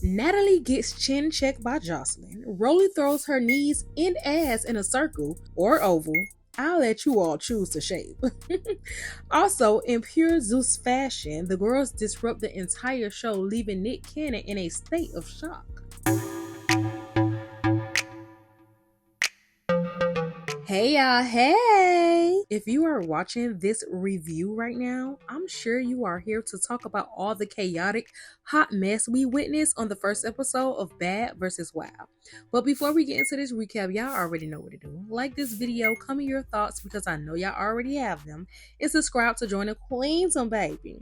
Natalie gets chin checked by Josline. Rolly throws her knees and ass in a circle or oval. I'll let you all choose the shape. Also, in pure Zeus fashion, the girls disrupt the entire show, leaving Nick Cannon in a state of shock. Hey y'all, hey! If you are watching this review right now, I'm sure you are here to talk about all the chaotic, hot mess we witnessed on the first episode of Bad vs. Wild. But before we get into this recap, y'all already know what to do. Like this video, comment your thoughts because I know y'all already have them, and subscribe to join the Queens on baby.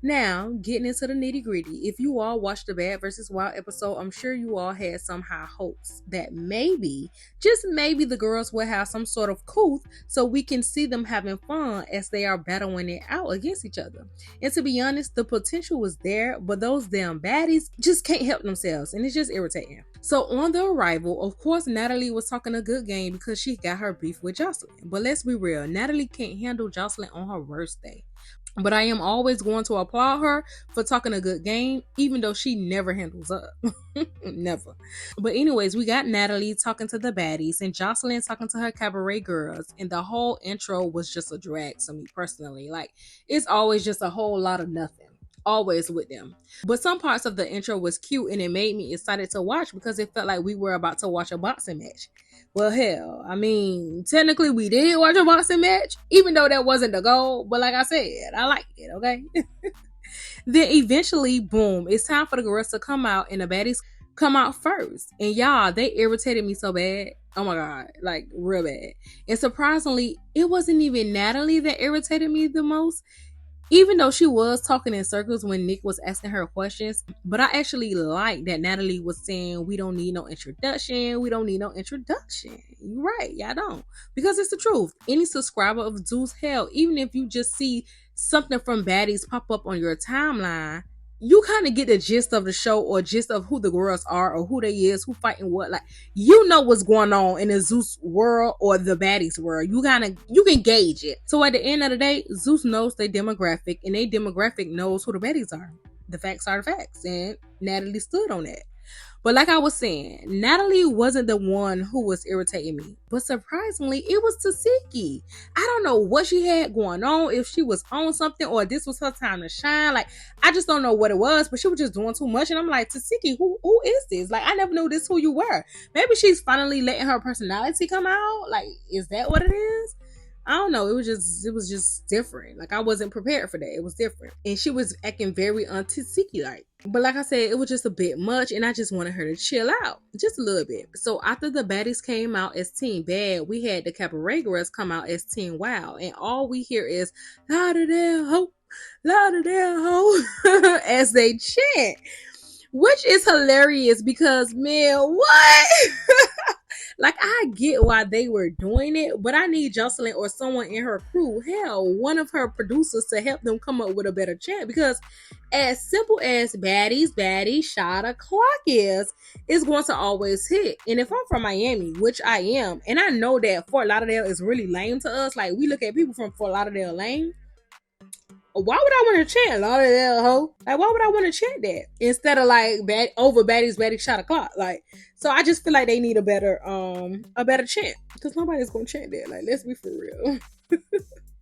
Now, getting into the nitty gritty, if you all watched the Bad vs. Wild episode, I'm sure you all had some high hopes that maybe, just maybe, the girls will have some sort of couth so we can see them having fun as they are battling it out against each other. And to be honest, the potential was there, but those damn baddies just can't help themselves, and it's just irritating. So on the arrival, of course, Natalie was talking a good game because she got her beef with Josline. But let's be real, Natalie can't handle Josline on her worst day. But I am always going to applaud her for talking a good game, even though she never handles up. Never. But anyways, we got Natalie talking to the baddies and Josline talking to her cabaret girls. And the whole intro was just a drag to me personally. Like, it's always just a whole lot of nothing. Always with them. But some parts of the intro was cute and it made me excited to watch because it felt like we were about to watch a boxing match. Well, hell, I mean, technically we did watch a boxing match, even though that wasn't the goal. But like I said, I liked it, okay? Then eventually, boom, it's time for the girls to come out and the baddies come out first. And y'all, they irritated me so bad. Oh my God, like real bad. And surprisingly, it wasn't even Natalie that irritated me the most. Even though she was talking in circles when Nick was asking her questions, but I actually like that Natalie was saying, we don't need no introduction. We don't need no introduction. You're right. Y'all don't. Because it's the truth. Any subscriber of Zeus, hell, even if you just see something from baddies pop up on your timeline, you kind of get the gist of the show or gist of who the girls are or who they is, who fighting what. Like, you know what's going on in the Zeus world or the baddies world. You can gauge it. So at the end of the day, Zeus knows their demographic and their demographic knows who the baddies are. The facts are the facts. And Natalie stood on that. But like I was saying, Natalie wasn't the one who was irritating me. But surprisingly, it was Tasiki. I don't know what she had going on, if she was on something or this was her time to shine. Like, I just don't know what it was, but she was just doing too much. And I'm like, Tasiki, who is this? Like, I never knew this who you were. Maybe she's finally letting her personality come out. Like, is that what it is? I don't know. It was just different. Like, I wasn't prepared for that. It was different. And she was acting very Tasiki-like. But like I said, it was just a bit much and I just wanted her to chill out. Just a little bit. So after the baddies came out as Team Bad, we had the cabaret girls come out as Team Wild. And all we hear is, louder ho, as they chant. Which is hilarious because, man, what? Like, I get why they were doing it, but I need Josline or someone in her crew, hell, one of her producers to help them come up with a better chant. Because as simple as baddies, shot o'clock is, it's going to always hit. And if I'm from Miami, which I am, and I know that Fort Lauderdale is really lame to us, like, we look at people from Fort Lauderdale lame. Why would I want to chant Lauderdale ho? Like, why would I want to chant that instead of like over baddies shot o'clock? Like, so I just feel like they need a better chant because nobody's gonna chant that. Like, let's be for real.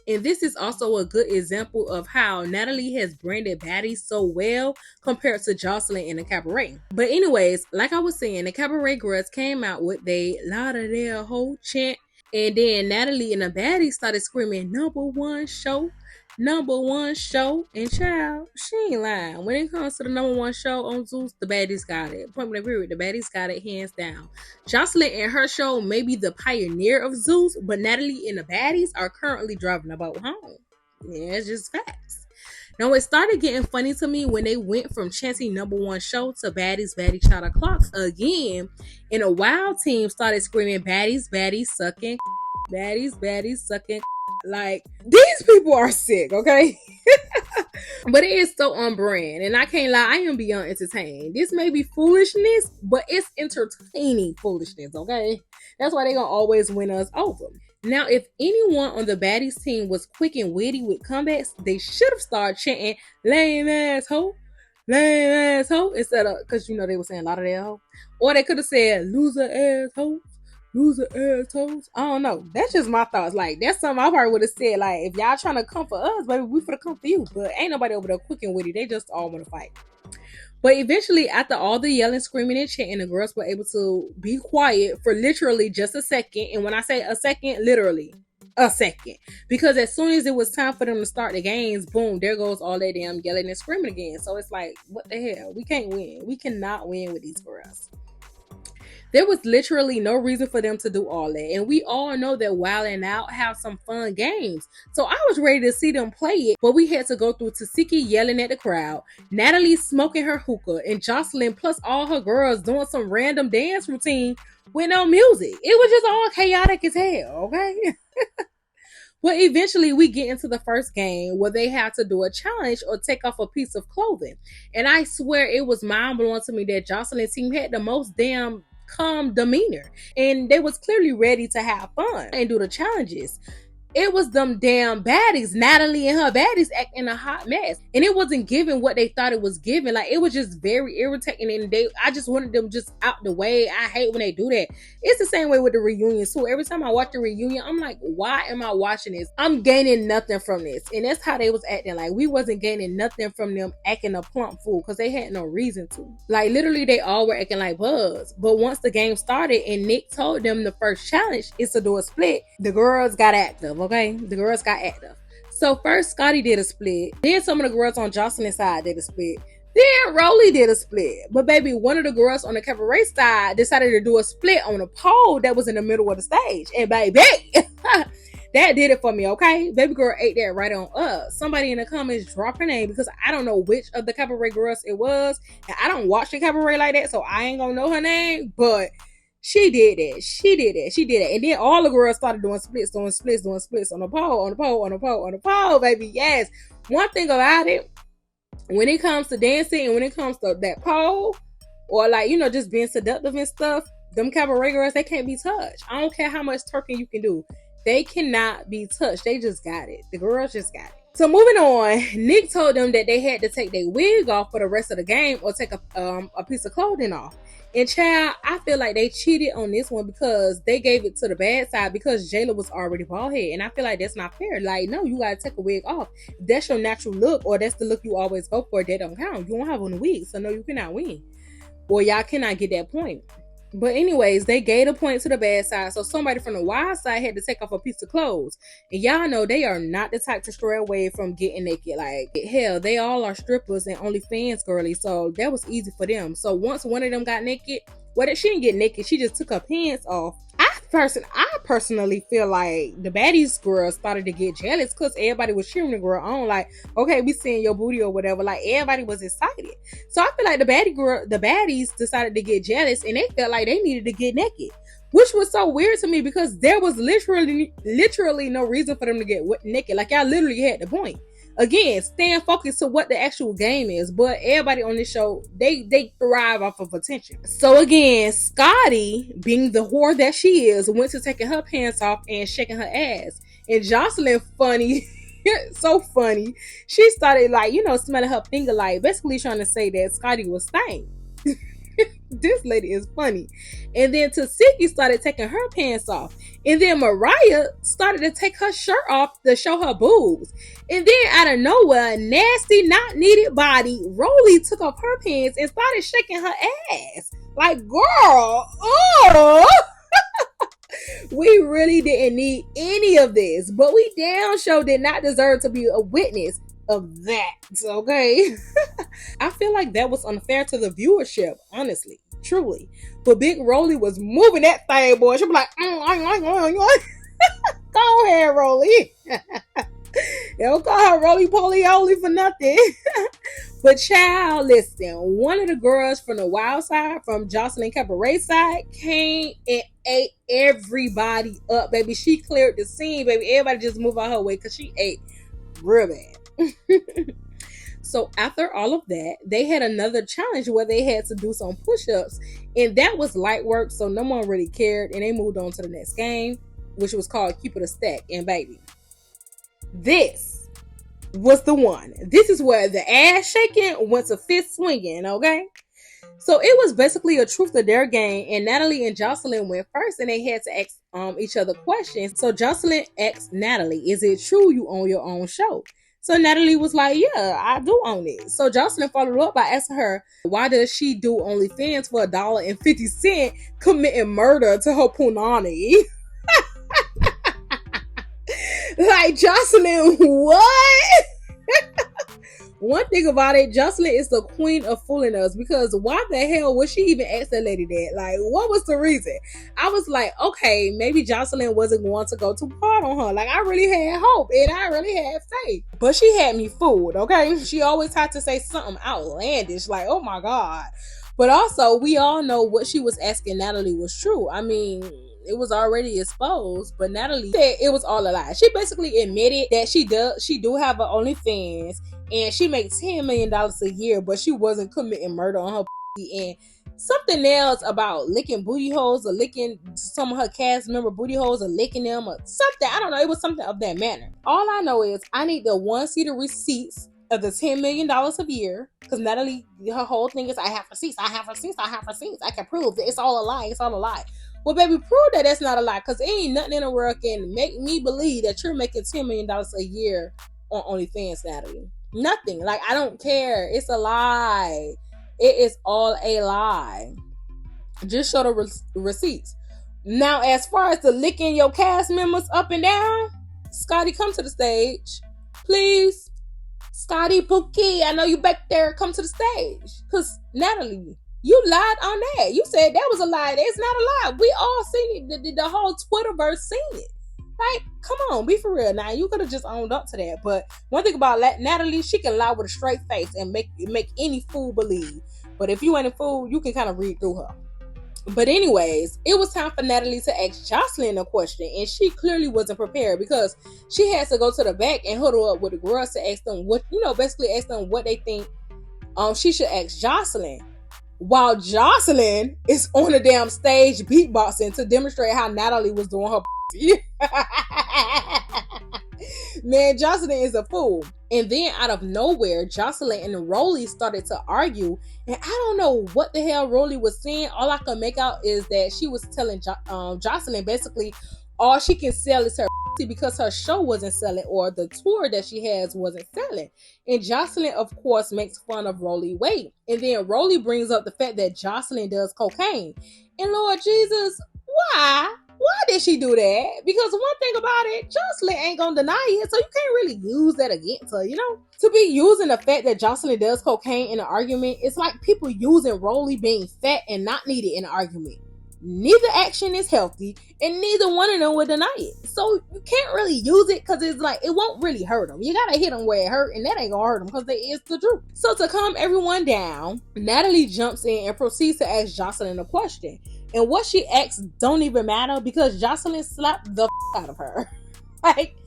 And this is also a good example of how Natalie has branded baddies so well compared to Josline in the cabaret. But anyways, like I was saying, the cabaret girls came out with they Lauderdale ho chant, and then Natalie and the baddies started screaming number one show. And child, she ain't lying. When it comes to the number one show on Zeus, the baddies got it. Point blank period, the baddies got it hands down. Josline and her show may be the pioneer of Zeus, but Natalie and the baddies are currently driving the boat home. Yeah, it's just facts. Now, it started getting funny to me when they went from chanting number one show to baddies shot o'clocks again, and a Wild team started screaming baddies sucking, baddies sucking. Like, these people are sick, okay? But it is so on brand, and I can't lie, I am beyond entertained. This may be foolishness, but it's entertaining foolishness, okay? That's why they're gonna always win us over. Now, if anyone on the baddies team was quick and witty with comebacks, they should have started chanting lame ass ho, lame asshole instead of, because you know they were saying a lot of that hoe. Or they could have said loser assholes, loser assholes. I don't know. That's just my thoughts. Like that's something I probably would have said. Like if y'all trying to come for us, baby, we finna come for you. But ain't nobody over there cooking with it. They just all want to fight. But eventually, after all the yelling, screaming, and chanting, the girls were able to be quiet for literally just a second. And when I say a second, literally a second. Because as soon as it was time for them to start the games, boom, there goes all that damn yelling and screaming again. So it's like, what the hell? We can't win. We cannot win with these girls. There was literally no reason for them to do all that. And we all know that Wild 'N Out have some fun games. So I was ready to see them play it, but we had to go through Tasiki yelling at the crowd, Natalie smoking her hookah, and Josline plus all her girls doing some random dance routine with no music. It was just all chaotic as hell, okay? But eventually we get into the first game where they have to do a challenge or take off a piece of clothing. And I swear it was mind blowing to me that Josline's team had the most damn calm demeanor. And they was clearly ready to have fun and do the challenges. It was them damn baddies, Natalie and her baddies acting a hot mess. And it wasn't giving what they thought it was giving. Like it was just very irritating. And I just wanted them just out the way. I hate when they do that. It's the same way with the reunion too. Every time I watch the reunion, I'm like, why am I watching this? I'm gaining nothing from this. And that's how they was acting. Like we wasn't gaining nothing from them acting a plump fool because they had no reason to. Like literally they all were acting like bugs. But once the game started and Nick told them the first challenge is to do a split, the girls got active. Okay, the girls got active. So first Scotty did a split. Then some of the girls on Josline's side did a split. Then Rolly did a split. But baby, one of the girls on the cabaret side decided to do a split on a pole that was in the middle of the stage. And baby, that did it for me, okay? Baby girl ate that right on up. Somebody in the comments drop her name because I don't know which of the cabaret girls it was. And I don't watch the cabaret like that, so I ain't gonna know her name. But she did it. She did it. And then all the girls started doing splits on the pole, baby. Yes. One thing about it, when it comes to dancing and when it comes to that pole, or like, you know, just being seductive and stuff, them cabaret girls, they can't be touched. I don't care how much twerking you can do. They cannot be touched. They just got it. The girls just got it. So moving on, Nick told them that they had to take their wig off for the rest of the game or take a piece of clothing off. And child, I feel like they cheated on this one because they gave it to the bad side because Jayla was already bald head. And I feel like that's not fair. Like, no, you gotta take a wig off. That's your natural look, or that's the look you always go for. That don't count. You don't have on a wig, so no, you cannot win. Or y'all cannot get that point. But anyways, they gave a point to the bad side. So somebody from the wild side had to take off a piece of clothes. And y'all know they are not the type to stray away from getting naked. Like, hell, they all are strippers and only fans girly. So that was easy for them. So once one of them got naked, well, she didn't get naked. She just took her pants off. I personally feel like the baddies girls started to get jealous because everybody was cheering the girl on. Like, okay, we seeing your booty or whatever. Like, everybody was excited. So I feel like the baddies decided to get jealous and they felt like they needed to get naked, which was so weird to me because there was literally no reason for them to get naked. Like, y'all literally had the point. Again, staying focused to what the actual game is. But everybody on this show, they thrive off of attention. So again, Scotty, being the whore that she is, went to taking her pants off and shaking her ass. And Josline, funny, so funny, she started like, you know, smelling her finger, like basically trying to say that Scotty was stank. This lady is funny. And then Tasiki started taking her pants off. And then Mariah started to take her shirt off to show her boobs. And then out of nowhere, nasty, not needed body, Rolly took off her pants and started shaking her ass. Like, girl, oh! We really didn't need any of this. But we damn sure did not deserve to be a witness of that, okay? I feel like that was unfair to the viewership, honestly, truly. But Big Rolly was moving that thing, boy. She'd be like, go ahead, Rolly. Don't call her Rolly Polly for nothing. But child, listen, one of the girls from the wild side, from Josline Cabaret side, came and ate everybody up, baby. She cleared the scene, baby. Everybody just moved out her way because she ate real bad. So after all of that, they had another challenge where they had to do some push-ups, and that was light work, so no one really cared, and they moved on to the next game, which was called Keep It a Stack. And baby, this was the one. This is where the ass shaking went to fist swinging, okay? So it was basically a truth or dare game, and Natalie and Josline went first, and they had to ask each other questions. So Josline asked Natalie, "Is it true you own your own show?" So Natalie was like, "Yeah, I do own it." So Josline followed up by asking her, "Why does she do OnlyFans for $1.50, committing murder to her punani?" Like, Josline, what? One thing about it, Josline is the queen of fooling us, because why the hell would she even ask that lady that? Like, what was the reason? I was like, okay, maybe Josline wasn't going to go too hard on her. Like, I really had hope and I really had faith. But she had me fooled, okay? She always had to say something outlandish, like, oh my God. But also, we all know what she was asking Natalie was true. I mean, it was already exposed, but Natalie said it was all a lie. She basically admitted that she do have an OnlyFans, and she makes $10 million a year, but she wasn't committing murder on her and something else about licking booty holes or licking some of her cast member booty holes or licking them or something. I don't know. It was something of that manner. All I know is I need the one-seater receipts of the $10 million a year, because Natalie, her whole thing is, I have receipts, I have receipts, I have receipts. I can prove that it's all a lie. It's all a lie. Well, baby, prove that that's not a lie, because ain't nothing in the world can make me believe that you're making $10 million a year on OnlyFans, Natalie. Nothing. Like, I don't care. It's a lie. It is all a lie. Just show the receipts. Now, as far as the licking your cast members up and down, Scotty, come to the stage, please. Scotty Pookie, I know you back there. Come to the stage, because Natalie, you lied on that. You said that was a lie. It's not a lie. We all seen it. The whole Twitterverse seen it. Like, come on, be for real. Now, you could have just owned up to that. But one thing about Natalie, she can lie with a straight face and make any fool believe. But if you ain't a fool, you can kind of read through her. But anyways, it was time for Natalie to ask Josline a question, and she clearly wasn't prepared, because she has to go to the back and huddle up with the girls to ask them basically ask them what they think she should ask Josline. While Josline is on the damn stage beatboxing to demonstrate how Natalie was doing her man, Josline is a fool. And then out of nowhere, Josline and Rolly started to argue, and I don't know what the hell Rolly was saying. All I could make out is that she was telling Josline basically all she can sell is her because her show wasn't selling, or the tour that she has wasn't selling. And Josline, of course, makes fun of Rolly weight. And then Rolly brings up the fact that Josline does cocaine. And Lord Jesus, why? Why did she do that? Because one thing about it, Josline ain't gonna deny it, so you can't really use that against her, you know? To be using the fact that Josline does cocaine in an argument, it's like people using Rolly being fat and not needed in an argument. Neither action is healthy, and neither one of them would deny it. So you can't really use it, because it's like, it won't really hurt them. You gotta hit them where it hurt, and that ain't gonna hurt them, because that is the truth. So to calm everyone down, Natalie jumps in and proceeds to ask Josline a question. And what she asks don't even matter, because Josline slapped the out of her. Like,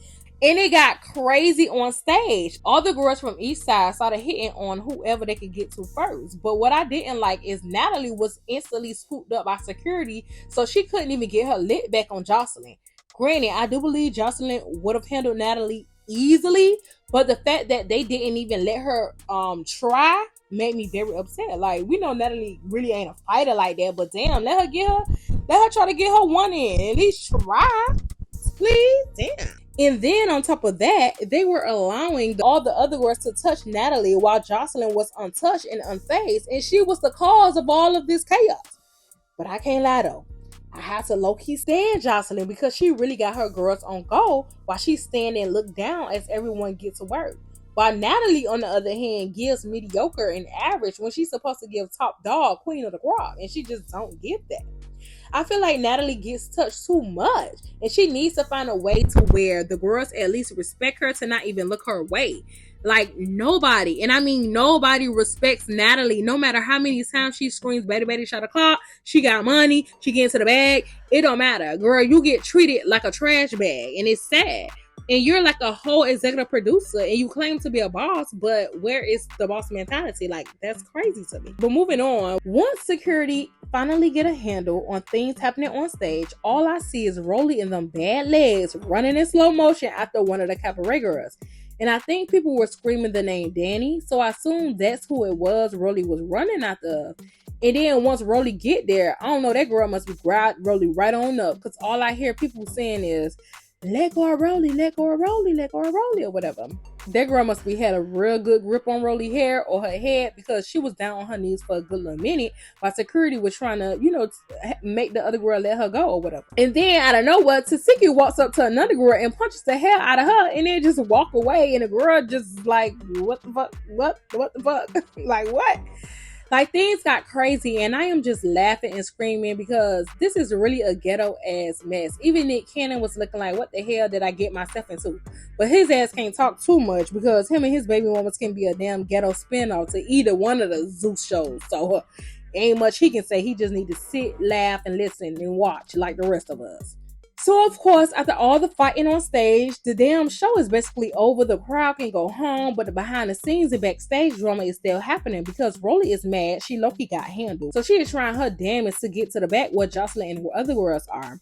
and it got crazy on stage. All the girls from each side started hitting on whoever they could get to first. But what I didn't like is Natalie was instantly scooped up by security, so she couldn't even get her lit back on Josline. Granted, I do believe Josline would have handled Natalie easily, but the fact that they didn't even let her try made me very upset. Like, we know Natalie really ain't a fighter like that, but damn, let her try to get her one in. At least try, please. Damn. And then on top of that, they were allowing all the other girls to touch Natalie while Josline was untouched and unfazed, and she was the cause of all of this chaos. But I can't lie though, I have to low-key stand Josline, because she really got her girls on go while she stand and look down as everyone gets to work. While Natalie, on the other hand, gives mediocre and average when she's supposed to give top dog, queen of the crop, and she just don't give that. I feel like Natalie gets touched too much, and she needs to find a way to where the girls at least respect her, to not even look her way. Like, nobody, and I mean nobody, respects Natalie, no matter how many times she screams, "Betty, Betty, shot a clock, she got money, she get into the bag." It don't matter. Girl, you get treated like a trash bag, and it's sad. And you're like a whole executive producer, and you claim to be a boss, but where is the boss mentality? Like, that's crazy to me. But moving on, once security finally get a handle on things happening on stage, all I see is Rolly and them bad legs running in slow motion after one of the cabaret girls. And I think people were screaming the name Danny, so I assumed that's who it was Rolly was running after. And then once Rolly get there, I don't know, that girl must be Rolly right on up, because all I hear people saying is, let go of Rolly, let go of Rolly, let go of Rolly, or whatever. That girl must be had a real good grip on Rolly hair or her head, because she was down on her knees for a good little minute while security was trying to, make the other girl let her go or whatever. And then out of nowhere, Tasiki walks up to another girl and punches the hell out of her, and then just walk away. And the girl just like, what the fuck? What the fuck? Like, what? Like, things got crazy, and I am just laughing and screaming because this is really a ghetto ass mess. Even Nick Cannon was looking like, what the hell did I get myself into? But his ass can't talk too much because him and his baby mamas can be a damn ghetto spinoff to either one of the Zeus shows. So ain't much he can say. He just need to sit, laugh, and listen and watch like the rest of us. So, of course, after all the fighting on stage, the damn show is basically over. The crowd can go home, but the behind the scenes and backstage drama is still happening because Rolly is mad. She low-key got handled. So she is trying her damnedest to get to the back where Josline and other girls are.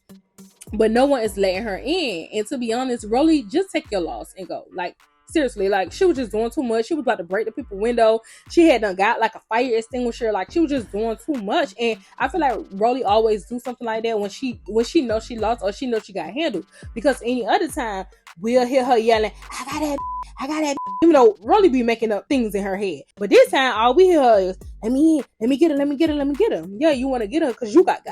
But no one is letting her in. And to be honest, Rolly, just take your loss and go. Like, seriously, like, she was just doing too much. She was about to break the people's window. She had done got like a fire extinguisher. Like, she was just doing too much. And I feel like Rolly always do something like that when she knows she lost or she knows she got handled. Because any other time, we'll hear her yelling, I got that. Even though Rolly be making up things in her head. But this time, all we hear her is, let me get her. Yeah, you want to get her because you got.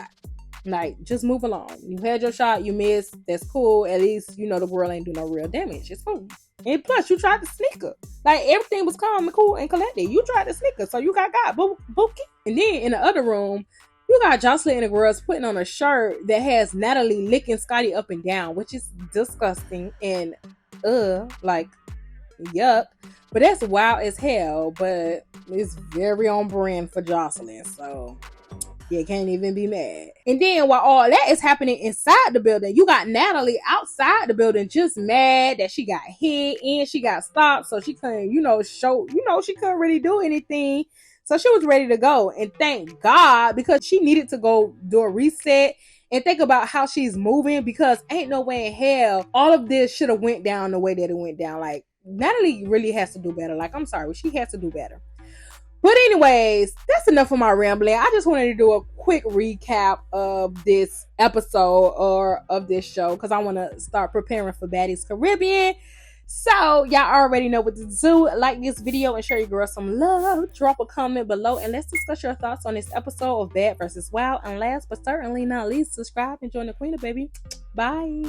Like, just move along. You had your shot, you missed. That's cool. At least, the girl ain't do no real damage. It's cool. And plus, you tried to sneak her. Like, everything was calm and cool and collected. You tried to sneak her, so you got bookie. And then, in the other room, you got Josline and the girls putting on a shirt that has Natalie licking Scotty up and down, which is disgusting and, like, yuck. But that's wild as hell, but it's very on brand for Josline, so you can't even be mad. And then while all that is happening inside the building, you got Natalie outside the building just mad that she got hit and she got stopped, so she couldn't, she couldn't really do anything. So she was ready to go. And thank God, because she needed to go do a reset and think about how she's moving, because ain't no way in hell all of this should have went down the way that it went down. Like, Natalie really has to do better. Like, I'm sorry, she has to do better. But anyways, that's enough of my rambling. I just wanted to do a quick recap of this episode or of this show because I want to start preparing for Baddies Caribbean. So y'all already know what to do. Like this video and show your girl some love. Drop a comment below and let's discuss your thoughts on this episode of Bad vs. Wild. And last but certainly not least, subscribe and join the queen, baby. Bye.